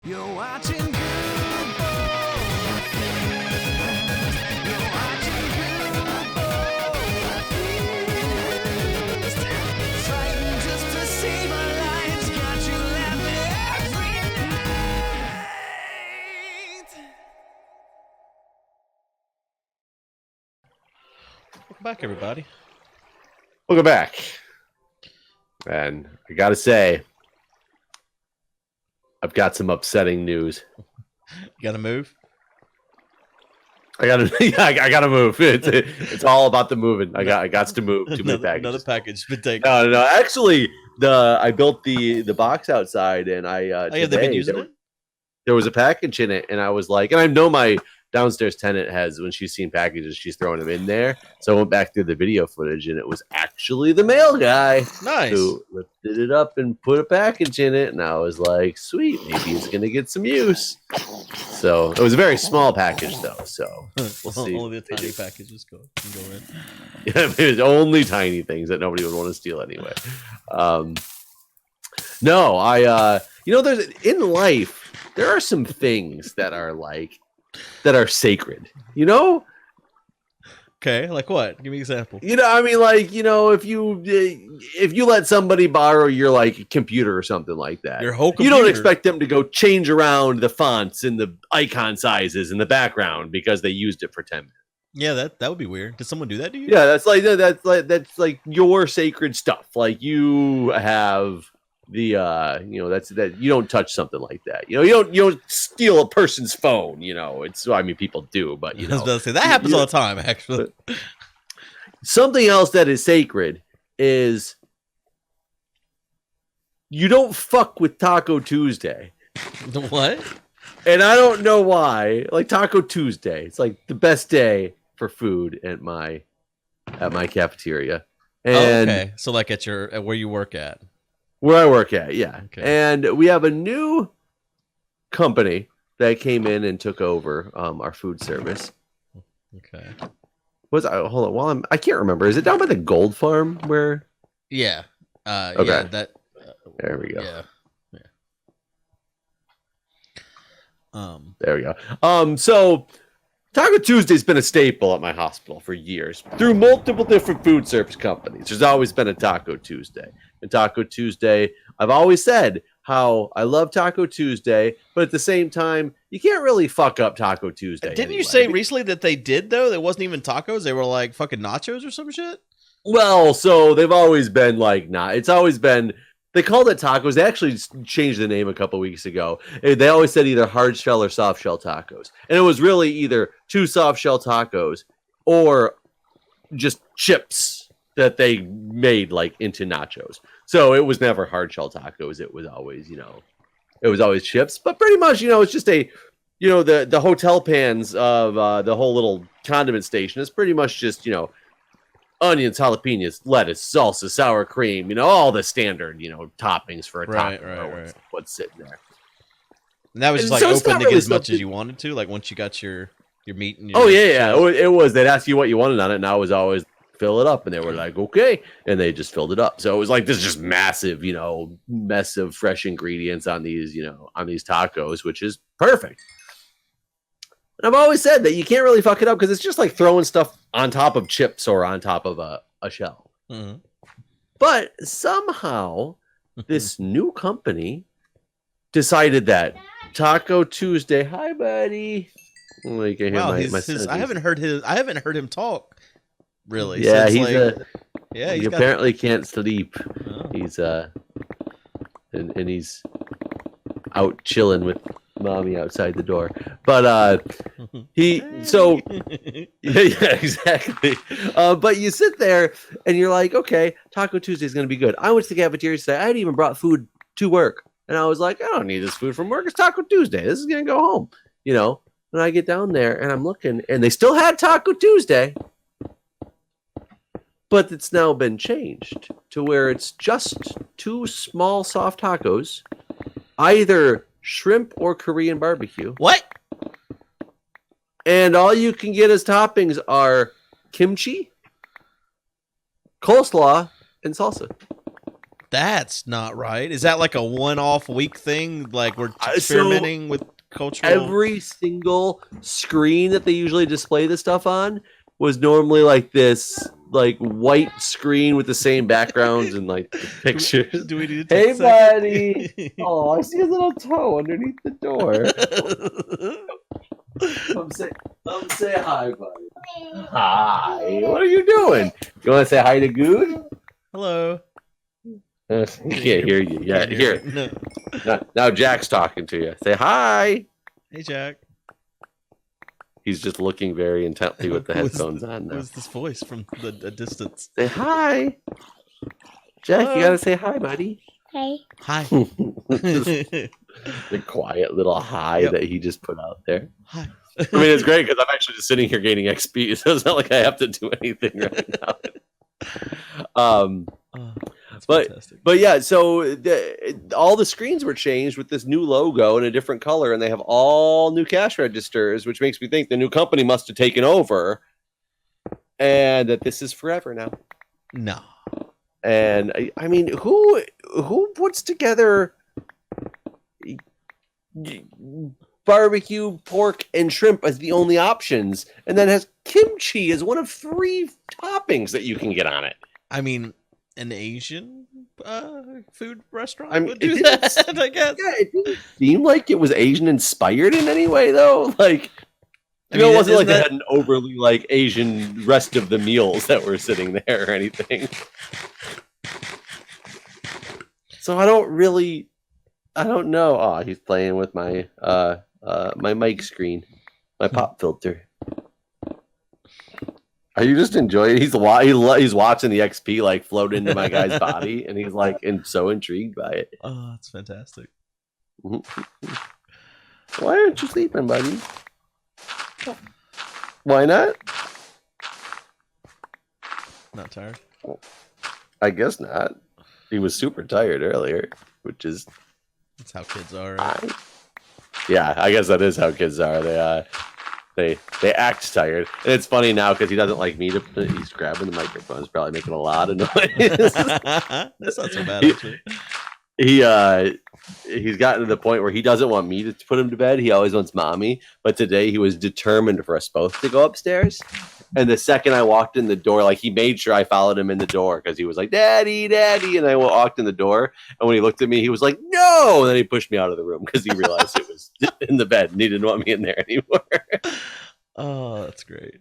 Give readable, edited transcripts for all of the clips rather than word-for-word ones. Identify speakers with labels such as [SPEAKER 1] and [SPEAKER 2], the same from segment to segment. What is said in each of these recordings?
[SPEAKER 1] You're watching Good Boy Feast. You're watching Good Boy Feast. Fighting just to save our lives. Got you laughing every night.
[SPEAKER 2] Welcome back, everybody.
[SPEAKER 3] Welcome back. And I gotta say, I've got some upsetting news.
[SPEAKER 2] You gotta move.
[SPEAKER 3] I gotta move. It's all about the moving. I got to move. Too many packages.
[SPEAKER 2] Another package been taken.
[SPEAKER 3] No. Actually, I built the box outside, and
[SPEAKER 2] Oh, yeah, they've been using it?
[SPEAKER 3] There was a package in it, and I was like, and I know my downstairs tenant has, when she's seen packages, she's throwing them in there. So I went back through the video footage, and it was actually the mail guy
[SPEAKER 2] Nice.
[SPEAKER 3] who lifted it up and put a package in it. And I was like, sweet, maybe it's going to get some use. So it was a very small package, though. So we'll see.
[SPEAKER 2] Only the tiny packages go in.
[SPEAKER 3] Yeah, it was only tiny things that nobody would want to steal anyway. No, there's in life, there are some things that are sacred,
[SPEAKER 2] Okay, like what? Give me an example.
[SPEAKER 3] if you let somebody borrow your computer or something like that,
[SPEAKER 2] Your whole
[SPEAKER 3] you don't
[SPEAKER 2] computer.
[SPEAKER 3] expect them to go change around the fonts and the icon sizes in the background because they used it for 10 minutes.
[SPEAKER 2] Yeah, that would be weird. Did someone do that to you?
[SPEAKER 3] Yeah, that's like your sacred stuff. Like you have the that you don't touch something like that. You don't steal a person's phone. People do, but
[SPEAKER 2] I was about to say that happens all the time. Actually,
[SPEAKER 3] something else that is sacred is you don't fuck with Taco Tuesday.
[SPEAKER 2] What?
[SPEAKER 3] And I don't know why. Like Taco Tuesday, it's like the best day for food at my cafeteria. And
[SPEAKER 2] okay, so like at where you work at.
[SPEAKER 3] Where I work at, yeah.
[SPEAKER 2] Okay.
[SPEAKER 3] And we have a new company that came in and took over our food service.
[SPEAKER 2] Okay.
[SPEAKER 3] Hold on, I can't remember. Is it down by the gold farm where?
[SPEAKER 2] Yeah.
[SPEAKER 3] Okay.
[SPEAKER 2] Yeah. That.
[SPEAKER 3] There we go.
[SPEAKER 2] Yeah.
[SPEAKER 3] There we go. So Taco Tuesday's been a staple at my hospital for years through multiple different food service companies. There's always been a Taco Tuesday. And Taco Tuesday, I've always said how I love Taco Tuesday, but at the same time, you can't really fuck up Taco Tuesday.
[SPEAKER 2] Didn't you say recently that they did though? It wasn't even tacos; they were like fucking nachos or some shit.
[SPEAKER 3] Well, so they've always been it's always been. They called it tacos. They actually changed the name a couple weeks ago. They always said either hard shell or soft shell tacos. And it was really either 2 soft shell tacos or just chips that they made into nachos. So it was never hard shell tacos. It was always, it was always chips. But pretty much, it's just the hotel pans of the whole little condiment station is pretty much just, onions, jalapenos, lettuce, salsa, sour cream, all the standard, toppings for a taco.
[SPEAKER 2] Right.
[SPEAKER 3] What's sitting there.
[SPEAKER 2] And that was just
[SPEAKER 3] So it's
[SPEAKER 2] open
[SPEAKER 3] not
[SPEAKER 2] to
[SPEAKER 3] really
[SPEAKER 2] get as much
[SPEAKER 3] something-
[SPEAKER 2] as you wanted to, like once you got your meat and your
[SPEAKER 3] Oh, yeah. It was. They'd ask you what you wanted on it, and I was always fill it up, and they were like, okay. And they just filled it up. So it was like this just massive, mess of fresh ingredients on these, on these tacos, which is perfect. And I've always said that you can't really fuck it up because it's just like throwing stuff on top of chips or on top of a shell.
[SPEAKER 2] Mm-hmm.
[SPEAKER 3] But somehow this new company decided that Taco Tuesday. Hi, buddy. Oh, you can hear
[SPEAKER 2] Wow,
[SPEAKER 3] my
[SPEAKER 2] I haven't heard him talk really.
[SPEAKER 3] Yeah,
[SPEAKER 2] so
[SPEAKER 3] he apparently can't sleep.
[SPEAKER 2] Oh.
[SPEAKER 3] He's and he's out chilling with mommy outside the door. But yeah, exactly. But you sit there and you're like, okay, Taco Tuesday is gonna be good. I went to the cafeteria today. I had even brought food to work, and I was like, I don't need this food from work. It's Taco Tuesday. This is gonna go home, And I get down there and I'm looking, and they still had Taco Tuesday, but it's now been changed to where it's just 2 small soft tacos, either shrimp or Korean barbecue.
[SPEAKER 2] What?
[SPEAKER 3] And all you can get as toppings are kimchi, coleslaw, and salsa.
[SPEAKER 2] That's not right. Is that like a one-off week thing? Like we're experimenting with cultural.
[SPEAKER 3] Every single screen that they usually display this stuff on was normally like this, like white screen with the same backgrounds and like the pictures.
[SPEAKER 2] Do we need to
[SPEAKER 3] Hey,
[SPEAKER 2] take a
[SPEAKER 3] buddy!
[SPEAKER 2] second?
[SPEAKER 3] Oh, I see a little toe underneath the door. Come say hi, buddy. Hi. What are you doing? You want to say hi to Guude?
[SPEAKER 2] Hello.
[SPEAKER 3] He can't hear you. Yeah, here.
[SPEAKER 2] No.
[SPEAKER 3] Now Jack's talking to you. Say hi.
[SPEAKER 2] Hey, Jack.
[SPEAKER 3] He's just looking very intently with the headphones on now.
[SPEAKER 2] Who's this voice from the distance?
[SPEAKER 3] Say hi. Jack,
[SPEAKER 2] Hello.
[SPEAKER 3] you gotta say hi, buddy.
[SPEAKER 4] Hey.
[SPEAKER 2] Hi.
[SPEAKER 3] The quiet little hi that he just put out there.
[SPEAKER 2] Hi.
[SPEAKER 3] I mean, it's great because I'm actually just sitting here gaining XP, so it's not like I have to do anything right now.
[SPEAKER 2] That's
[SPEAKER 3] But-
[SPEAKER 2] fantastic.
[SPEAKER 3] But yeah, so all the screens were changed with this new logo in a different color, and they have all new cash registers, which makes me think the new company must have taken over, and that this is forever now.
[SPEAKER 2] No.
[SPEAKER 3] And I mean, who puts together barbecue, pork, and shrimp as the only options, and then has kimchi as one of 3 toppings that you can get on it?
[SPEAKER 2] I mean, an Asian food restaurant
[SPEAKER 3] I mean,
[SPEAKER 2] would do
[SPEAKER 3] it
[SPEAKER 2] that,
[SPEAKER 3] didn't-
[SPEAKER 2] I guess.
[SPEAKER 3] Yeah, it didn't seem like it was Asian inspired in any way, though. Like,
[SPEAKER 2] I
[SPEAKER 3] you know,
[SPEAKER 2] mean,
[SPEAKER 3] it wasn't like
[SPEAKER 2] isn't
[SPEAKER 3] they
[SPEAKER 2] that-
[SPEAKER 3] had an overly like Asian rest of the meals that were sitting there or anything. So I don't know. Oh, he's playing with my my mic screen, my pop filter. Are you just enjoying it? He's watching the XP like float into my guy's body, and he's like so intrigued by it.
[SPEAKER 2] Oh, it's fantastic.
[SPEAKER 3] Why aren't you sleeping, buddy? Why not?
[SPEAKER 2] Not tired.
[SPEAKER 3] I guess not. He was super tired earlier, which is
[SPEAKER 2] That's how kids are. Right?
[SPEAKER 3] fine. Yeah, I guess that is how kids are. They act tired, and it's funny now because he doesn't like me to. He's grabbing the microphone. He's probably making a lot of noise.
[SPEAKER 2] That's not so bad, actually.
[SPEAKER 3] He's gotten to the point where he doesn't want me to put him to bed. He always wants mommy. But today he was determined for us both to go upstairs. And the second I walked in the door, like he made sure I followed him in the door because he was like, "Daddy, Daddy," and I walked in the door. And when he looked at me, he was like, "No!" And then he pushed me out of the room because he realized it was in the bed and he didn't want me in there anymore.
[SPEAKER 2] Oh, that's great.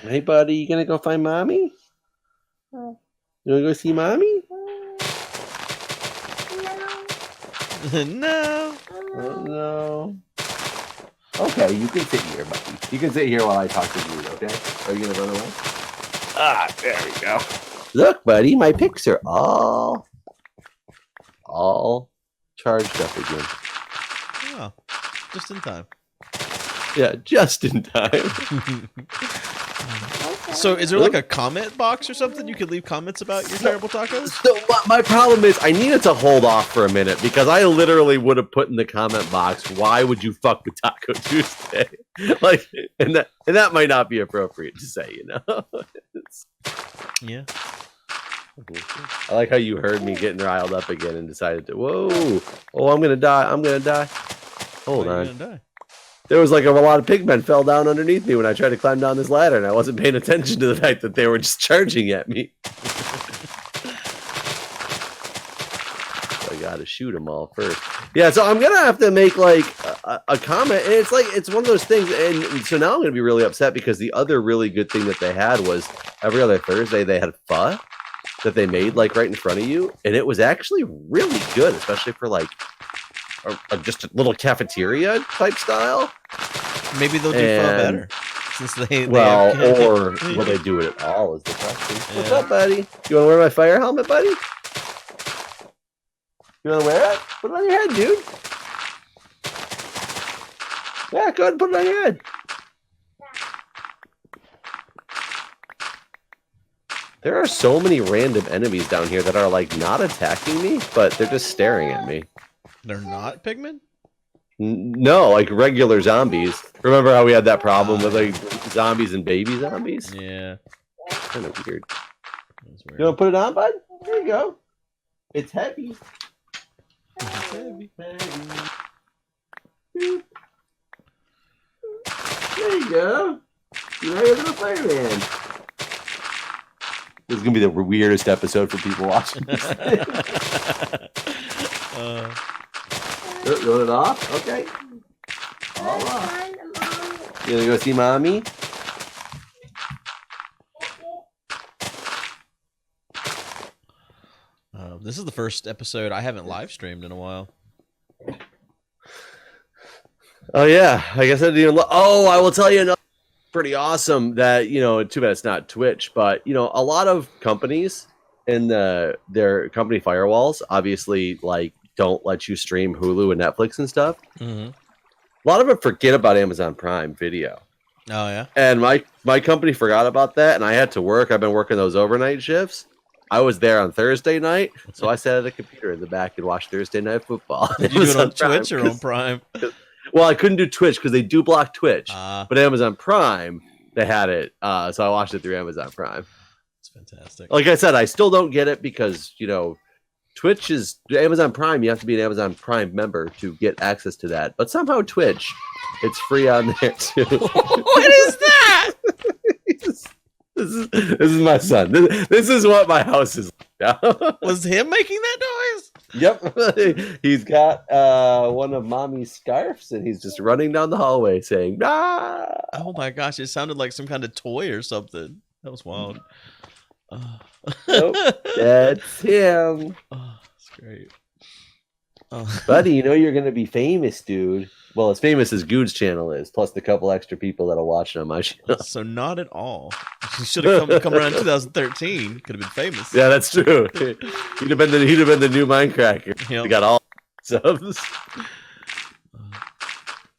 [SPEAKER 3] Hey, buddy, you gonna go find mommy? You wanna go see mommy?
[SPEAKER 2] No.
[SPEAKER 3] Oh, no. Okay, you can sit here, buddy. You can sit here while I talk to Guude, okay? Are you gonna run away? Ah, there we go. Look, buddy, my pics are all charged up again.
[SPEAKER 2] Oh, just in time.
[SPEAKER 3] Yeah, just in time.
[SPEAKER 2] So, is there like a comment box or something you could leave comments about your terrible tacos?
[SPEAKER 3] So my problem is I needed to hold off for a minute because I literally would have put in the comment box, "Why would you fuck with Taco Tuesday?" Like, and that might not be appropriate to say, you know.
[SPEAKER 2] Yeah.
[SPEAKER 3] I like how you heard me getting riled up again and decided to, whoa, oh, I'm gonna die. Hold
[SPEAKER 2] Why are
[SPEAKER 3] on.
[SPEAKER 2] you gonna die?
[SPEAKER 3] There was like a lot of pigmen fell down underneath me when I tried to climb down this ladder, and I wasn't paying attention to the fact that they were just charging at me. I gotta shoot them all first. Yeah, so I'm gonna have to make like a comment, and it's one of those things. And so now I'm gonna be really upset because the other really good thing that they had was every other Thursday they had pho that they made like right in front of you, and it was actually really good, especially for like just a little cafeteria type style.
[SPEAKER 2] Maybe they'll do pho
[SPEAKER 3] And-
[SPEAKER 2] better. Since they
[SPEAKER 3] Well,
[SPEAKER 2] have-
[SPEAKER 3] or will they do it at all is the question. What's
[SPEAKER 2] Yeah.
[SPEAKER 3] up, buddy? You want to wear my fire helmet, buddy? You want to wear it? Put it on your head, dude. Yeah, go ahead and put it on your head. There are so many random enemies down here that are like not attacking me, but they're just staring at me.
[SPEAKER 2] They're not pigmen?
[SPEAKER 3] No, like regular zombies. Remember how we had that problem with like zombies and baby zombies?
[SPEAKER 2] Yeah.
[SPEAKER 3] Kind of weird.
[SPEAKER 2] That's
[SPEAKER 3] You
[SPEAKER 2] weird.
[SPEAKER 3] want to put it on, bud? There you go. It's heavy.
[SPEAKER 2] It's heavy.
[SPEAKER 3] There you go. You're a little fireman. This is gonna be the weirdest episode for people watching. Roll it off. Okay. All off. You gonna go see mommy?
[SPEAKER 2] This is the first episode I haven't live streamed in a while.
[SPEAKER 3] Oh yeah, I guess I didn't even I will tell you another pretty awesome that, too bad it's not Twitch, but a lot of companies in their company firewalls obviously like don't let you stream Hulu and Netflix and stuff.
[SPEAKER 2] Mm-hmm.
[SPEAKER 3] A lot of them forget about Amazon Prime Video.
[SPEAKER 2] Oh yeah.
[SPEAKER 3] And my company forgot about that, and I had to work. I've been working those overnight shifts. I was there on Thursday night, so I sat at a computer in the back and watched Thursday Night Football.
[SPEAKER 2] Did you do it on Twitch or on Prime?
[SPEAKER 3] Well, I couldn't do Twitch because they do block Twitch. But Amazon Prime, they had it. So I watched it through Amazon Prime.
[SPEAKER 2] It's fantastic.
[SPEAKER 3] Like I said, I still don't get it because, Twitch is Amazon Prime. You have to be an Amazon Prime member to get access to that. But somehow Twitch, it's free on there too.
[SPEAKER 2] What is that?
[SPEAKER 3] This is my son. This is what my house is like now.
[SPEAKER 2] Was him making that noise?
[SPEAKER 3] Yep. He's got one of mommy's scarves, and he's just running down the hallway saying, "Ah!"
[SPEAKER 2] Oh my gosh, it sounded like some kind of toy or something. That was wild.
[SPEAKER 3] Nope, that's him.
[SPEAKER 2] Oh, that's great.
[SPEAKER 3] Buddy, you're going to be famous, dude. Well, as famous as Guude's channel is, plus the couple extra people that'll watch it on my channel.
[SPEAKER 2] So not at all. You should have come around in 2013. Could have been famous.
[SPEAKER 3] Yeah, that's true. He'd have been the new Mindcrack.
[SPEAKER 2] Yep.
[SPEAKER 3] He got all subs.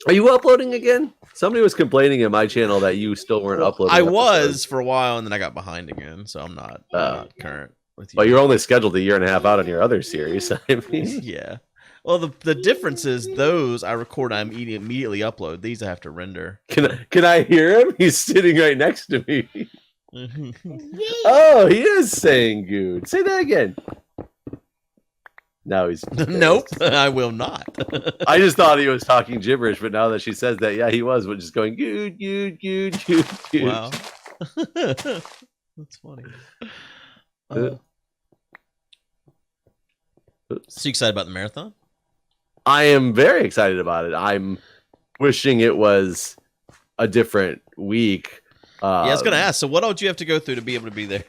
[SPEAKER 3] Are you uploading again? Somebody was complaining in my channel that you still weren't uploading.
[SPEAKER 2] I was for a while, and then I got behind again, so I'm not current with you.
[SPEAKER 3] But you're only scheduled a year and a half out on your other series. I mean,
[SPEAKER 2] yeah. Well, the difference is those I record, I immediately upload. These I have to render.
[SPEAKER 3] Can I hear him? He's sitting right next to me. Oh, he is saying "good." Say that again. No, he's
[SPEAKER 2] nope. I will not.
[SPEAKER 3] I just thought he was talking gibberish, but now that she says that, yeah, he was, but just going "good, good, good, good, good."
[SPEAKER 2] Wow, that's funny. So you excited about the marathon?
[SPEAKER 3] I am very excited about it. I'm wishing it was a different week.
[SPEAKER 2] Yeah, I was going to ask. So, what all do you have to go through to be able to be there?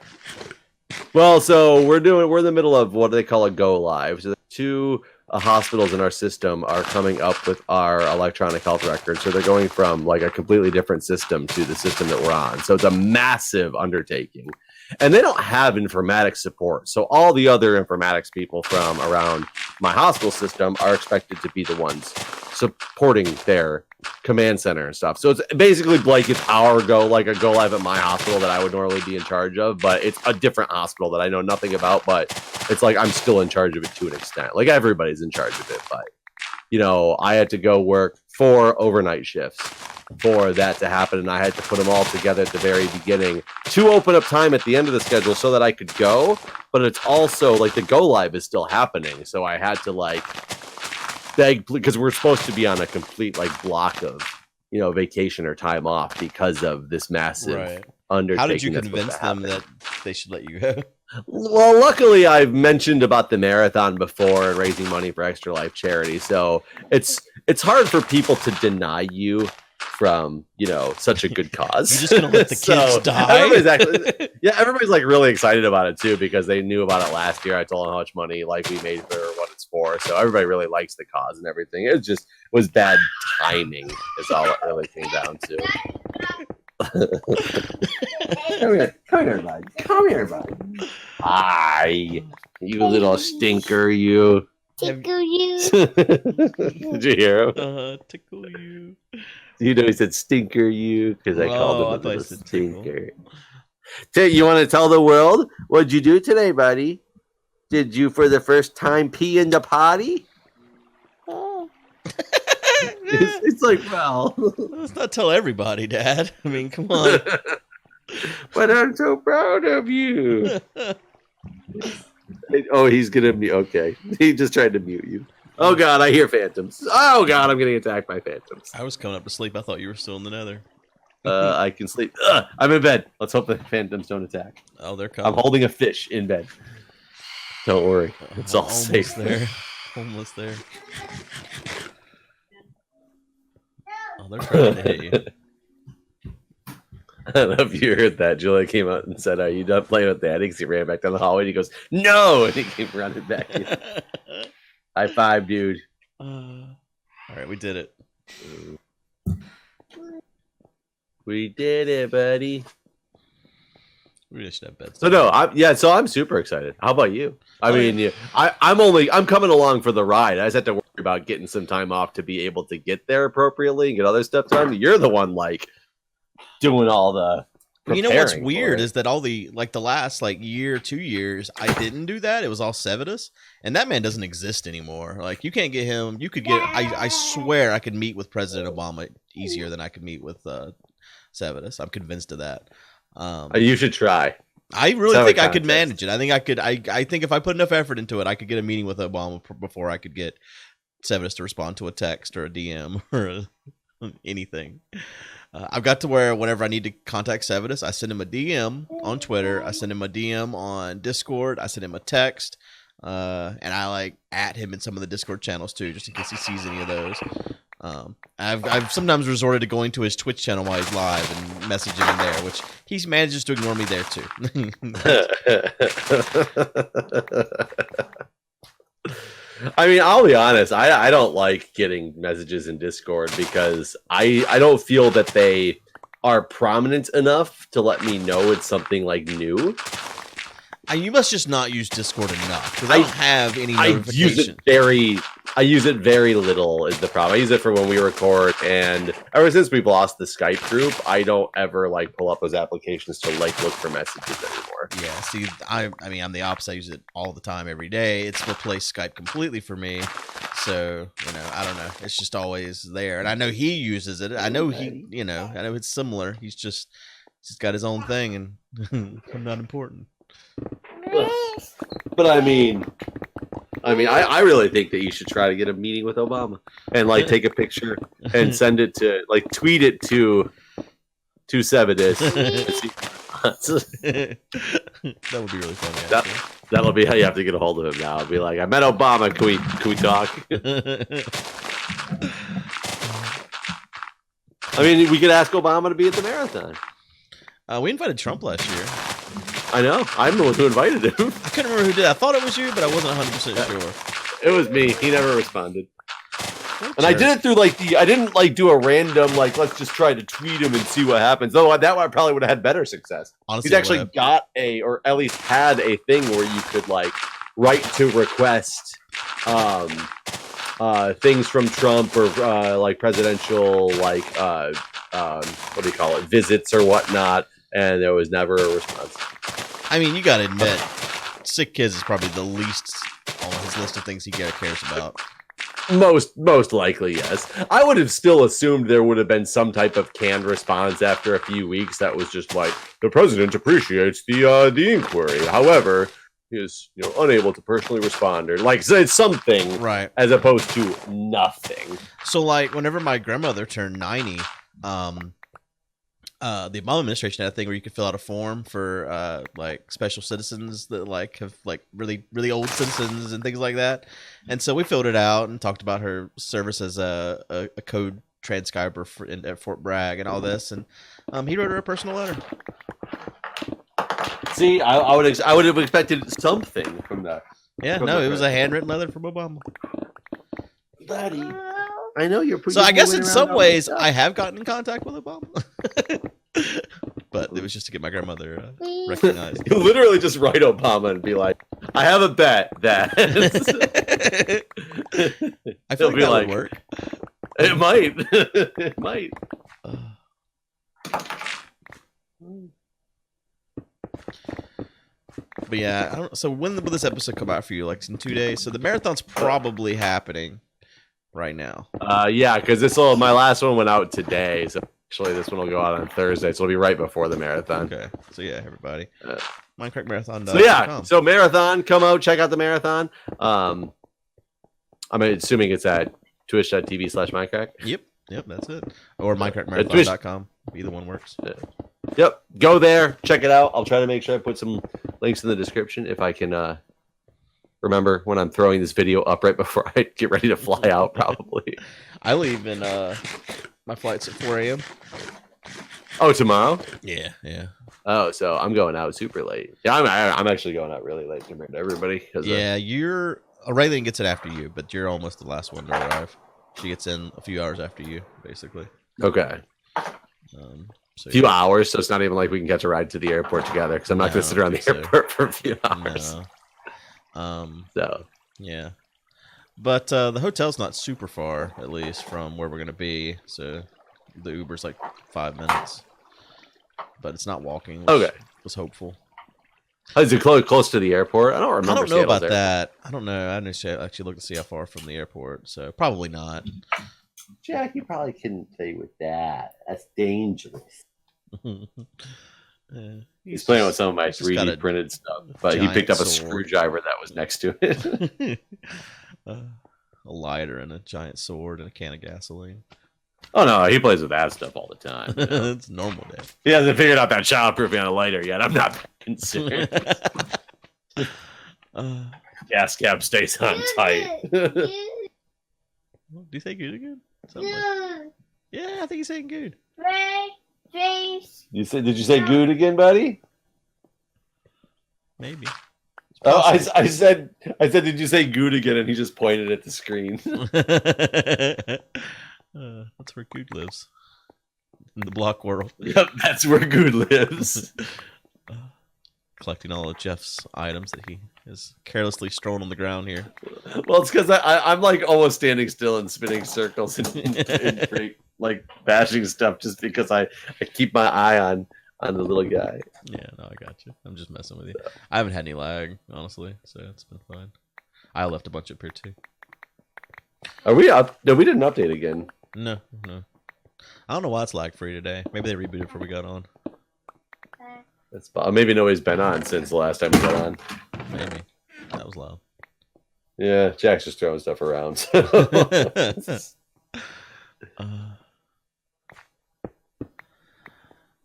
[SPEAKER 3] Well, so we're in the middle of what they call a go live. So, 2 hospitals in our system are coming up with our electronic health record. So, they're going from like a completely different system to the system that we're on. So, it's a massive undertaking. And they don't have informatics support. So all the other informatics people from around my hospital system are expected to be the ones supporting their command center and stuff. So it's basically like it's a go live at my hospital that I would normally be in charge of, but it's a different hospital that I know nothing about, but it's like I'm still in charge of it to an extent. Like everybody's in charge of it, but I had to go work 4 overnight shifts for that to happen, and I had to put them all together at the very beginning to open up time at the end of the schedule so that I could go. But it's also like the go live is still happening, so I had to because we're supposed to be on a complete block of vacation or time off because of this massive undertaking.
[SPEAKER 2] How did you convince them that they should let you go?
[SPEAKER 3] Well, luckily I've mentioned about the marathon before and raising money for Extra Life charity, so it's hard for people to deny you from such a good cause.
[SPEAKER 2] You're just gonna let the kids die?
[SPEAKER 3] Everybody's really excited about it too because they knew about it last year. I told them how much money we made for what it's for, so everybody really likes the cause and everything. It was bad timing is all it really came down to. Come here, bud. Hi, you little stinker, you.
[SPEAKER 4] Tickle you.
[SPEAKER 3] Did you hear him?
[SPEAKER 2] Tickle you.
[SPEAKER 3] He said stinker you because I called him a little
[SPEAKER 2] stinker.
[SPEAKER 3] You want to tell the world what'd you do today, buddy? Did you for the first time pee in the potty? It's well,
[SPEAKER 2] let's not tell everybody, Dad. I mean, come on.
[SPEAKER 3] But I'm so proud of you. Oh, he's gonna be okay. He just tried to mute you. Oh God, I hear phantoms. Oh God, I'm getting attacked by phantoms.
[SPEAKER 2] I was coming up to sleep. I thought you were still in the nether.
[SPEAKER 3] I can sleep. I'm in bed. Let's hope the phantoms don't attack.
[SPEAKER 2] Oh, they're coming.
[SPEAKER 3] I'm holding a fish in bed. Don't worry, it's all
[SPEAKER 2] Almost
[SPEAKER 3] safe.
[SPEAKER 2] there. Almost there. Oh, they're trying to hit you.
[SPEAKER 3] I don't know if you heard that. Julia came out and said, "Are you done playing with Daddy?" Because he ran back down the hallway and he goes, "No!" And he came running back in. High five, dude.
[SPEAKER 2] All right, we did it.
[SPEAKER 3] We did it, buddy.
[SPEAKER 2] We just should have beds.
[SPEAKER 3] So no, I'm super excited. How about you? I'm coming along for the ride. I just have to worry about getting some time off to be able to get there appropriately and get other stuff done. You're the one doing all the.
[SPEAKER 2] You know what's weird is that all the last year, 2 years, I didn't do that. It was all Sevidus, and that man doesn't exist anymore. Like, you can't get him. You could get. I swear I could meet with President Obama easier than I could meet with Sevidus. I'm convinced of that.
[SPEAKER 3] You should try.
[SPEAKER 2] I really think I could manage it. I think I could. I think if I put enough effort into it, I could get a meeting with Obama before I could get Sevidus to respond to a text or a DM or anything. I've got to where whenever I need to contact Sevidus, I send him a DM on Twitter. I send him a DM on Discord. I send him a text. And I at him in some of the Discord channels too, just in case he sees any of those. I've sometimes resorted to going to his Twitch channel while he's live and messaging him there, which he manages to ignore me there too.
[SPEAKER 3] I mean, I'll be honest. I don't like getting messages in Discord because I don't feel that they are prominent enough to let me know it's something new.
[SPEAKER 2] You must just not use Discord enough because I don't have any notifications.
[SPEAKER 3] I use it very little is the problem. I use it for when we record, and ever since we've lost the Skype group, I don't ever pull up those applications to look for messages anymore.
[SPEAKER 2] Yeah, see, I'm the opposite. I use it all the time, every day. It's replaced Skype completely for me. So, I don't know. It's just always there. And I know he uses it. I know I know it's similar. He's just got his own thing, and I'm not important.
[SPEAKER 3] But I really think that you should try to get a meeting with Obama and take a picture and send it to tweet it to Sevidus.
[SPEAKER 2] That would be really funny.
[SPEAKER 3] That'll be how you have to get a hold of him now. It'll be I met Obama. Can we talk? We could ask Obama to be at the marathon.
[SPEAKER 2] We invited Trump last year.
[SPEAKER 3] I know. I'm the one who invited him.
[SPEAKER 2] I couldn't remember who did. I thought it was you, but I wasn't 100% sure.
[SPEAKER 3] It was me. He never responded. And I did it through I didn't do a random let's just try to tweet him and see what happens. Though that one I probably would have had better success.
[SPEAKER 2] Honestly,
[SPEAKER 3] he's actually got or at least had a thing where you could write to request things from Trump or presidential what do you call it, visits or whatnot, and there was never a response.
[SPEAKER 2] You gotta admit, sick kids is probably the least on his list of things he cares about.
[SPEAKER 3] Most likely, yes. I would have still assumed there would have been some type of canned response after a few weeks that was just the president appreciates the inquiry. However, he is unable to personally respond or say something,
[SPEAKER 2] right?
[SPEAKER 3] As opposed to nothing.
[SPEAKER 2] So whenever my grandmother turned 90, the Obama administration had a thing where you could fill out a form for special citizens that have really really old citizens and things like that. And so we filled it out and talked about her service as a code transcriber at Fort Bragg and all this. And he wrote her a personal letter. See,
[SPEAKER 3] I would have expected something from that.
[SPEAKER 2] Yeah, no, it was a handwritten letter from Obama.
[SPEAKER 3] Buddy, I know you're pretty.
[SPEAKER 2] So I guess in some ways I have gotten in contact with Obama. But it was just to get my grandmother recognized.
[SPEAKER 3] You literally just write Obama and be I have a bet that.
[SPEAKER 2] I feel that would work.
[SPEAKER 3] It might. It might.
[SPEAKER 2] But yeah, so when will this episode come out for you? In 2 days? So the marathon's probably happening right now.
[SPEAKER 3] Yeah, because my last one went out today. So Actually, this one will go out on Thursday, so it'll be right before the marathon.
[SPEAKER 2] Okay. So yeah, everybody.
[SPEAKER 3] Uh,
[SPEAKER 2] Minecrackmarathon.com.
[SPEAKER 3] So yeah, so marathon, come out, check out the marathon. I'm assuming it's at twitch.tv/Mindcrack.
[SPEAKER 2] Yep, that's it. Or minecrackmarathon.com. Either one works.
[SPEAKER 3] Yep, go there, check it out. I'll try to make sure I put some links in the description if I can remember when I'm throwing this video up right before I get ready to fly out, probably.
[SPEAKER 2] I leave in my flight's at 4 a.m.
[SPEAKER 3] Oh, tomorrow?
[SPEAKER 2] Yeah.
[SPEAKER 3] Oh, so I'm going out super late. Yeah, I'm actually going out really late compared to everybody.
[SPEAKER 2] Yeah, Raylene gets it after you, but you're almost the last one to arrive. She gets in a few hours after you, basically.
[SPEAKER 3] Okay.
[SPEAKER 2] So,
[SPEAKER 3] A few hours, so it's not even like we can catch a ride to the airport together, because I'm not going to sit around the airport for a few hours.
[SPEAKER 2] No.
[SPEAKER 3] So
[SPEAKER 2] yeah. But the hotel's not super far, at least, from where we're going to be. So the Uber's like 5 minutes. But it's not walking, which was hopeful.
[SPEAKER 3] Is it close to the airport? I don't remember.
[SPEAKER 2] I don't know about that. I don't know. I didn't actually look to see how far from the airport, so probably not.
[SPEAKER 3] Jack, you probably couldn't play with that. That's dangerous. He's playing with some of my 3D printed stuff, but he picked up a screwdriver that was next to it.
[SPEAKER 2] A lighter and a giant sword and a can of gasoline.
[SPEAKER 3] Oh no, he plays with that stuff all the time.
[SPEAKER 2] It's normal day.
[SPEAKER 3] He hasn't figured out that childproofing on a lighter yet. I'm not concerned. Gas cap stays on tight.
[SPEAKER 2] Do you say good again? Yeah, I think he's saying good.
[SPEAKER 3] Did you say good again, buddy?
[SPEAKER 2] Maybe.
[SPEAKER 3] Oh, I said, did you say good again? And he just pointed at the screen.
[SPEAKER 2] That's where Guude lives. In the block world.
[SPEAKER 3] Yep, that's where Guude lives.
[SPEAKER 2] Collecting all of Jeff's items that he has carelessly strewn on the ground here.
[SPEAKER 3] Well, it's because I'm like almost standing still and spinning circles and like bashing stuff just because I keep my eye on the little guy.
[SPEAKER 2] Yeah, no, I got you. I'm just messing with you. I haven't had any lag, honestly, so it's been fine. I left a bunch up here too.
[SPEAKER 3] Are we up? No, we didn't update again.
[SPEAKER 2] No. I don't know why it's lag free today. Maybe they rebooted before we got on.
[SPEAKER 3] That's maybe nobody's been on since the last time we got on.
[SPEAKER 2] Maybe. That was loud.
[SPEAKER 3] Yeah, Jack's just throwing stuff around.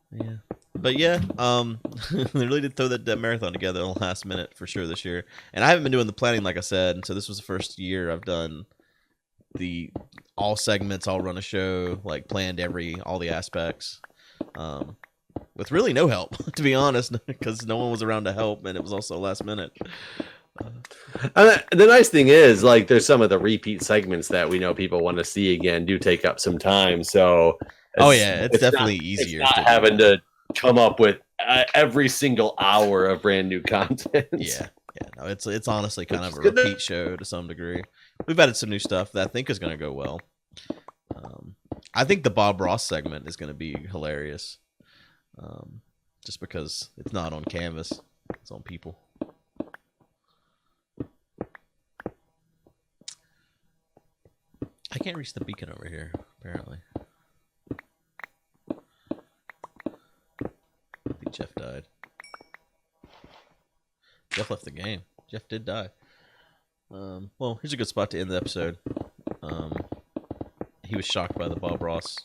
[SPEAKER 2] Yeah. But yeah, they really did throw that marathon together in the last minute for sure this year. And I haven't been doing the planning, like I said, and so this was the first year I've done all segments, all run a show, like planned all the aspects. With really no help, to be honest, because no one was around to help, and it was also last minute.
[SPEAKER 3] The nice thing is, like, there's some of the repeat segments that we know people want to see again do take up some time. So,
[SPEAKER 2] it's definitely easier.
[SPEAKER 3] It's not having to come up with every single hour of brand new content.
[SPEAKER 2] Yeah, no, it's honestly kind of a repeat show to some degree. We've added some new stuff that I think is going to go well. I think the Bob Ross segment is going to be hilarious. Just because it's not on canvas, it's on people. I can't reach the beacon over here, apparently. I think Jeff died. Jeff left the game. Jeff did die. Well, here's a good spot to end the episode. He was shocked by the Bob Ross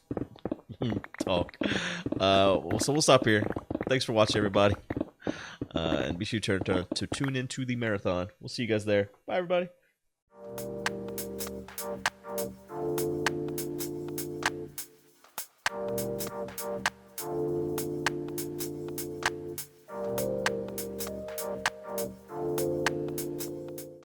[SPEAKER 2] talk. So we'll stop here. Thanks for watching, everybody. And be sure to tune into the marathon. We'll see you guys there. Bye, everybody.